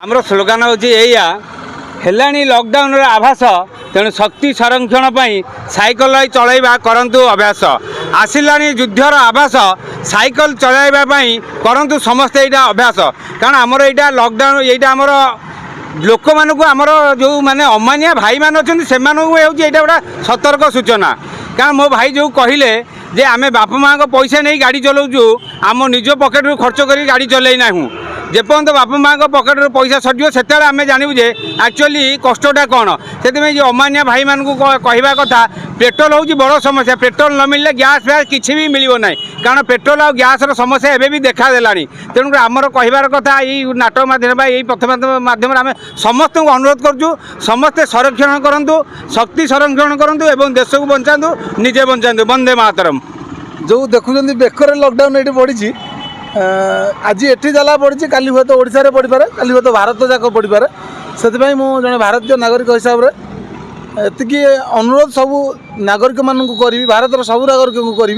आमर स्लोगान हूँ है लॉकडाउन आभास तेणु शक्ति संरक्षण साइकल चलैबा करंतु अभ्यास आसिला युद्धर आभास साइकल चलैवाई करंतु समस्ते यहाँ अभ्यास कारण आमर यहाँ लॉकडाउन यहाँ आमर लोक मानक आमर जो माने अमानिया भाई मान अच्छा से गोटा सतर्क सूचना कारण मो भाई जो कहले जे आमे बापा माँ पैसा नहीं गाड़ी चलाऊँ आम निज पकेट रू खर्च कर गाड़ी चलैना जेपर्यंत बापा माँ पकेट पैसा सरियो से आम जानू जे एक्चुअली कष्टा कौन से अमानिया भाई मान कहवा कथा पेट्रोल हूँ बड़ समस्या पेट्रोल न मिलले गैस फैस किसी भी मिल ना कारण पेट्रोल और गैस समस्या एवं भी देखा देलानी तेणुक आमर कहबार कथा यही नाटक माध्यम यही पथ माध्यम आम समस्त को अनुरोध करूँ समस्ते संरक्षण करूँ शक्ति संरक्षण करूँ और देश को बचातु निजे बचातु वंदे मातरम। जो देखुं बेकर लॉकडाउन ये पड़ी आज एटी जला पड़ी काली हुए तो ओडिशा पड़ पारे काली हुए तो भारत जाक पड़ पारे से मुझे भारतीय नागरिक हिसाब से एति अनुरोध सबू नागरिक मानू करी भारत सब नागरिक को करी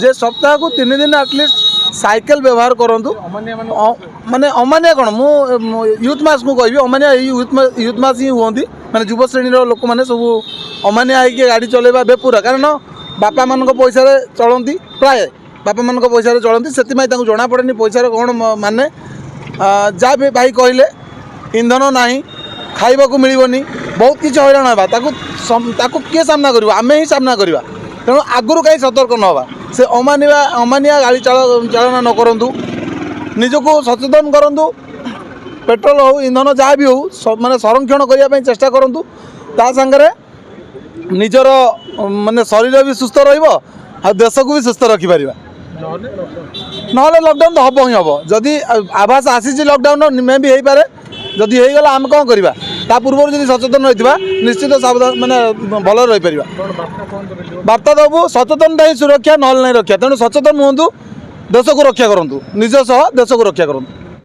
जे सप्ताह को 3 दिन एटलिस्ट साइकेल व्यवहार करूँ माने अमानिया कौन मु यूथ मास को कहि अमानिया यूथ मास ही हमें माने युव श्रेणी लोक मैंने सब अमानिया होगी गाड़ी चलेबा बेपूरा कारण बापा मान पैसा चलती प्राय बापा मान पैसा चलती से जना पड़े पैसा कौन माने जहाँ भी भाई कहले इंधन ना खाइबा को मिलनी बहुत किसी हैरान होगा किए सामना करवा आम ही सामना करवा तेणु आगुरी कहीं सतर्क न होगा से अमानिया गाड़ी चालना न करूँ निजको सचेतन करूँ पेट्रोल हो इंधन जहाँ भी हो माने संरक्षण करने चेष्टा करूँ ता सांगे निजर माने शरीर भी सुस्थ रहा देश को भी सुस्थ रखिपर ना लॉकडाउन तो हम ही हम जदि आभास आसी लॉकडाउन मे भी हो पारे जदि हो गला आम कौन करवा ता पूर्व जब सचेतन रही निश्चित सावधान मैंने भल रहीपर वार्ता देवु सचेतनता ही सुरक्षा ना नहीं रक्षा तेणु सचेतन हूँ देश को रक्षा करूँ निज सह देश को रक्षा करूँ।